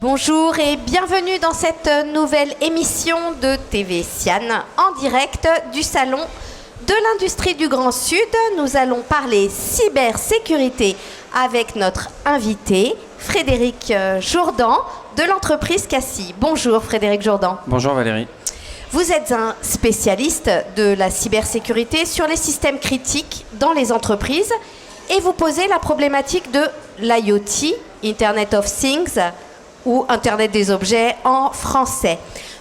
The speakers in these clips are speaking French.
Bonjour et bienvenue dans cette nouvelle émission de TV Sian en direct du Salon de l'Industrie du Grand Sud. Nous allons parler cybersécurité avec notre invité Frédéric Jourdan de l'entreprise Cassie. Bonjour Frédéric Jourdan. Bonjour Valérie. Vous êtes un spécialiste de la cybersécurité sur les systèmes critiques dans les entreprises et vous posez la problématique de l'IoT, Internet of Things, ou Internet des objets en français.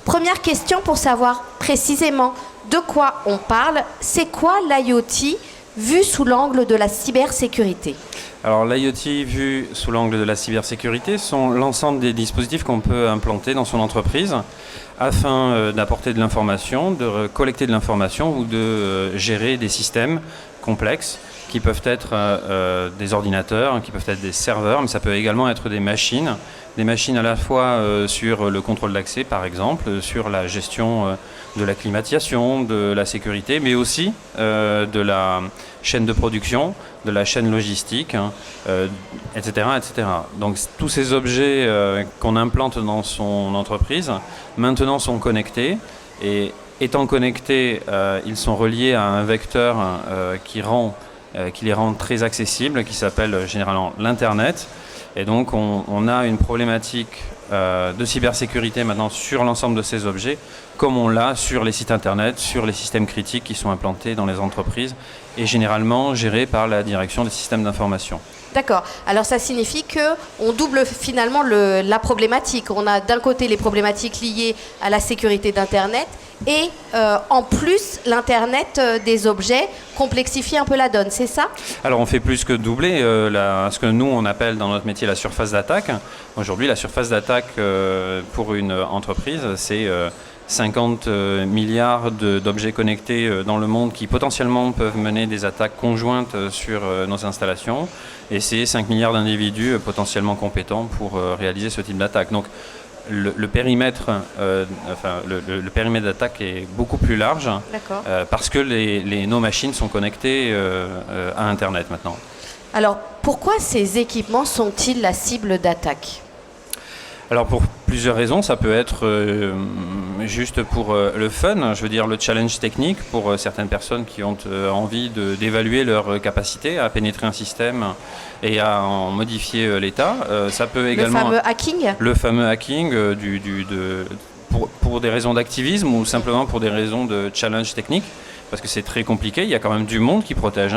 Première question pour savoir précisément de quoi on parle. C'est quoi l'IoT vu sous l'angle de la cybersécurité ? Alors l'IoT vu sous l'angle de la cybersécurité sont l'ensemble des dispositifs qu'on peut implanter dans son entreprise afin d'apporter de l'information, de collecter de l'information ou de gérer des systèmes complexes qui peuvent être des ordinateurs, qui peuvent être des serveurs, mais ça peut également être des machines à la fois sur le contrôle d'accès par exemple, sur la gestion de la climatisation, de la sécurité, mais aussi de la chaîne de production, de la chaîne logistique, etc., etc. Donc tous ces objets qu'on implante dans son entreprise, maintenant sont connectés et étant connectés, ils sont reliés à un vecteur qui les rend très accessibles, qui s'appelle généralement l'Internet. Et donc on a une problématique de cybersécurité maintenant sur l'ensemble de ces objets, comme on l'a sur les sites internet, sur les systèmes critiques qui sont implantés dans les entreprises et généralement gérés par la direction des systèmes d'information. D'accord. Alors ça signifie qu'on double finalement la problématique. On a d'un côté les problématiques liées à la sécurité d'Internet et en plus l'Internet des objets complexifie un peu la donne, c'est ça ? Alors on fait plus que doubler ce que nous on appelle dans notre métier la surface d'attaque. Aujourd'hui la surface d'attaque pour une entreprise c'est 50 milliards d'objets connectés dans le monde qui potentiellement peuvent mener des attaques conjointes sur nos installations et c'est 5 milliards d'individus potentiellement compétents pour réaliser ce type d'attaque. Donc le périmètre d'attaque est beaucoup plus large parce que nos machines sont connectées à Internet maintenant. Alors pourquoi ces équipements sont-ils la cible d'attaque ? Alors pour plusieurs raisons, ça peut être juste pour le fun, je veux dire le challenge technique pour certaines personnes qui ont envie d'évaluer leur capacité à pénétrer un système et à en modifier l'état. Ça peut également le fameux hacking. Le fameux hacking pour des raisons d'activisme ou simplement pour des raisons de challenge technique, parce que c'est très compliqué, il y a quand même du monde qui protège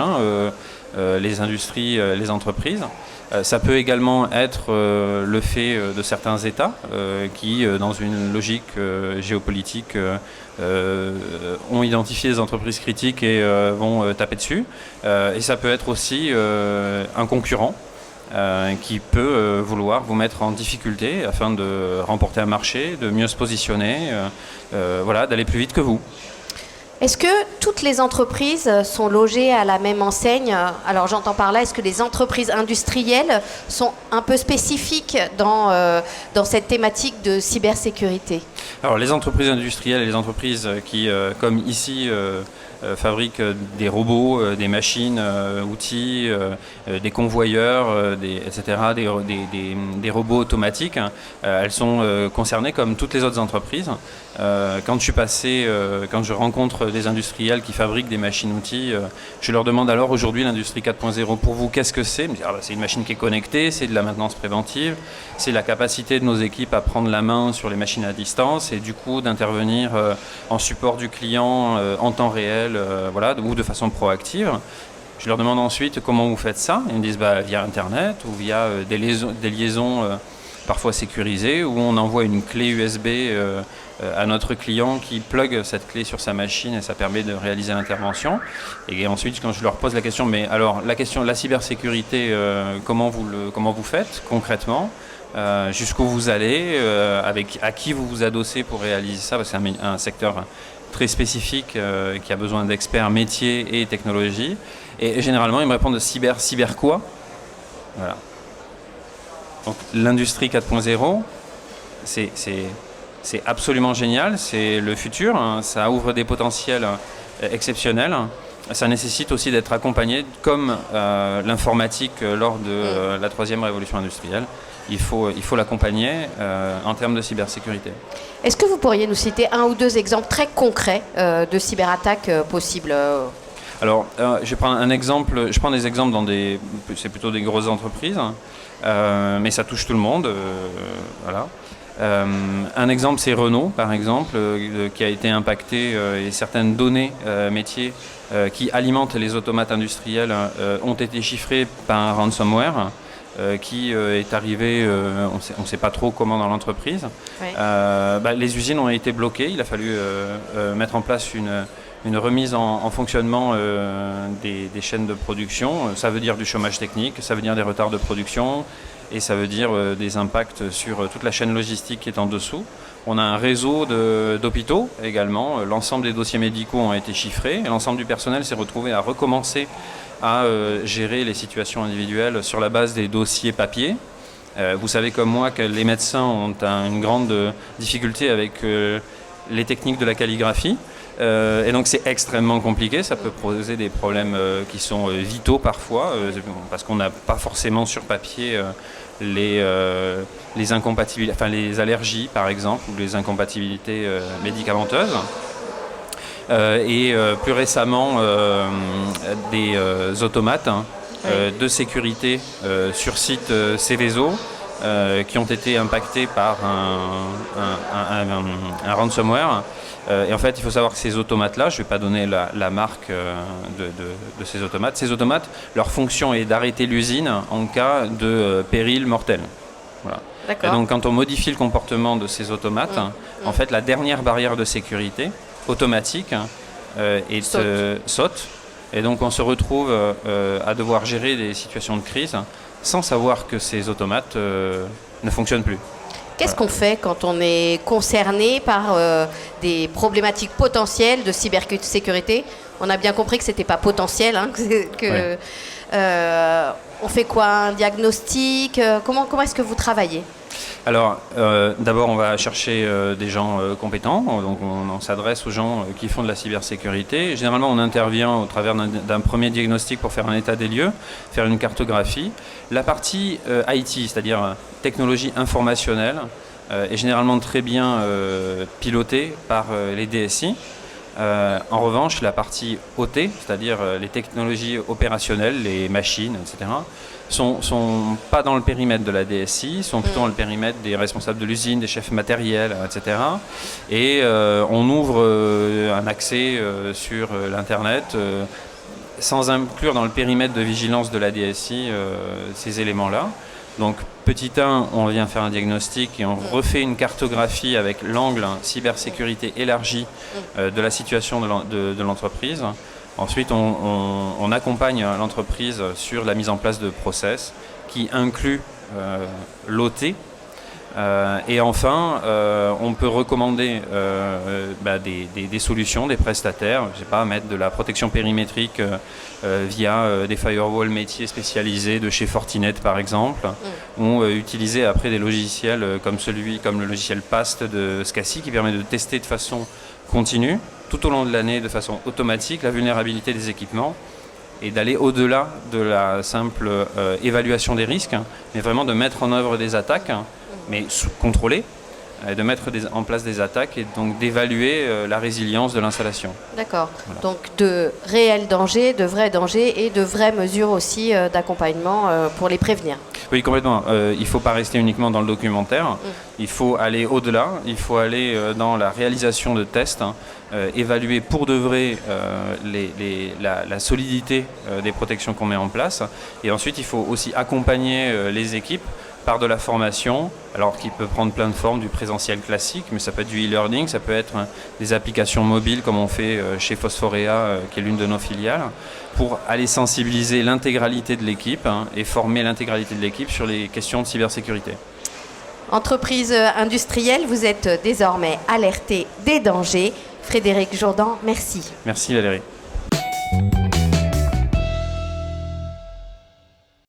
les industries, les entreprises. Ça peut également être le fait de certains États qui, dans une logique géopolitique, ont identifié les entreprises critiques et vont taper dessus. Et ça peut être aussi un concurrent qui peut vouloir vous mettre en difficulté afin de remporter un marché, de mieux se positionner, d'aller plus vite que vous. Est-ce que toutes les entreprises sont logées à la même enseigne ? Alors j'entends par là, est-ce que les entreprises industrielles sont un peu spécifiques dans cette thématique de cybersécurité ? Alors les entreprises industrielles et les entreprises qui, comme ici, fabriquent des robots, des machines, outils, des convoyeurs, etc., des robots automatiques, elles sont concernées comme toutes les autres entreprises. Quand je rencontre des industriels qui fabriquent des machines-outils, je leur demande alors aujourd'hui l'industrie 4.0 pour vous, qu'est-ce que c'est ? Ils me disent, c'est une machine qui est connectée, c'est de la maintenance préventive, c'est la capacité de nos équipes à prendre la main sur les machines à distance et du coup d'intervenir en support du client en temps réel, ou de façon proactive. Je leur demande ensuite comment vous faites ça. Ils me disent via Internet ou via des liaisons parfois sécurisées où on envoie une clé USB à notre client qui plug cette clé sur sa machine et ça permet de réaliser l'intervention. Et ensuite, quand je leur pose la question, mais alors la question de la cybersécurité, comment vous faites concrètement, jusqu'où vous allez, à qui vous vous adossez pour réaliser ça, parce que c'est un secteur très spécifique qui a besoin d'experts métiers et technologie. Et généralement, ils me répondent cyber quoi ? Voilà. Donc l'industrie 4.0, c'est absolument génial, c'est le futur, ça ouvre des potentiels exceptionnels. ça nécessite aussi d'être accompagné, comme l'informatique lors de la troisième révolution industrielle. Il faut l'accompagner en termes de cybersécurité. Est-ce que vous pourriez nous citer un ou deux exemples très concrets de cyberattaques possibles? Alors, je vais prendre un exemple. Je prends des exemples c'est plutôt des grosses entreprises, mais ça touche tout le monde. Voilà. Un exemple, c'est Renault, par exemple, qui a été impacté et certaines données métiers qui alimentent les automates industriels ont été chiffrées par un ransomware qui est arrivé, on ne sait pas trop comment dans l'entreprise. Oui. Les usines ont été bloquées, il a fallu mettre en place une remise en fonctionnement des chaînes de production. Ça veut dire du chômage technique, ça veut dire des retards de production et ça veut dire des impacts sur toute la chaîne logistique qui est en dessous. On a un réseau d'hôpitaux également. L'ensemble des dossiers médicaux ont été chiffrés et l'ensemble du personnel s'est retrouvé à recommencer à gérer les situations individuelles sur la base des dossiers papier. Vous savez comme moi que les médecins ont une grande difficulté avec les techniques de la calligraphie. Et donc c'est extrêmement compliqué, ça peut poser des problèmes qui sont vitaux parfois, parce qu'on n'a pas forcément sur papier les incompatibilités, enfin les allergies par exemple, ou les incompatibilités médicamenteuses. Plus récemment des automates de sécurité sur site Céveso qui ont été impactés par un ransomware. Et en fait, il faut savoir que ces automates-là, je ne vais pas donner la marque de ces automates. Ces automates, leur fonction est d'arrêter l'usine en cas de péril mortel. Voilà. Et donc, quand on modifie le comportement de ces automates, en fait, la dernière barrière de sécurité automatique saute. Et donc, on se retrouve à devoir gérer des situations de crise sans savoir que ces automates ne fonctionnent plus. Qu'est-ce qu'on fait quand on est concerné par des problématiques potentielles de cybersécurité? On a bien compris que ce n'était pas potentiel. On fait quoi? Un diagnostic? Comment est-ce que vous travaillez? Alors, d'abord, on va chercher des gens compétents. Donc, on s'adresse aux gens qui font de la cybersécurité. Généralement, on intervient au travers d'un premier diagnostic pour faire un état des lieux, faire une cartographie. La partie IT, c'est-à-dire technologie informationnelle, est généralement très bien pilotée par les DSI. En revanche, la partie OT, c'est-à-dire les technologies opérationnelles, les machines, etc., sont pas dans le périmètre de la DSI, sont plutôt dans le périmètre des responsables de l'usine, des chefs matériels, etc. Et on ouvre un accès sur l'Internet sans inclure dans le périmètre de vigilance de la DSI ces éléments-là. Donc, petit 1, on vient faire un diagnostic et on refait une cartographie avec l'angle cybersécurité élargi de la situation de l'entreprise. Ensuite, on accompagne l'entreprise sur la mise en place de process qui inclut l'OT. Et enfin, on peut recommander des solutions, des prestataires, je sais pas, mettre de la protection périmétrique via des firewalls métiers spécialisés de chez Fortinet par exemple, ou utiliser après des logiciels comme le logiciel PAST de SCSI qui permet de tester de façon continue, tout au long de l'année, de façon automatique, la vulnérabilité des équipements et d'aller au-delà de la simple évaluation des risques, mais vraiment de mettre en œuvre des attaques, mais contrôlées, de mettre en place des attaques et donc d'évaluer la résilience de l'installation. D'accord. Voilà. Donc de réels dangers, de vrais dangers et de vraies mesures aussi d'accompagnement pour les prévenir. Oui, complètement. Il ne faut pas rester uniquement dans le documentaire. Il faut aller au-delà. Il faut aller dans la réalisation de tests, évaluer pour de vrai la solidité des protections qu'on met en place. Et ensuite, il faut aussi accompagner les équipes par de la formation, alors qui peut prendre plein de formes, du présentiel classique, mais ça peut être du e-learning, ça peut être des applications mobiles comme on fait chez Phosphorea, qui est l'une de nos filiales, pour aller sensibiliser l'intégralité de l'équipe et former l'intégralité de l'équipe sur les questions de cybersécurité. Entreprise industrielle, vous êtes désormais alerté des dangers. Frédéric Jourdan, merci. Merci Valérie.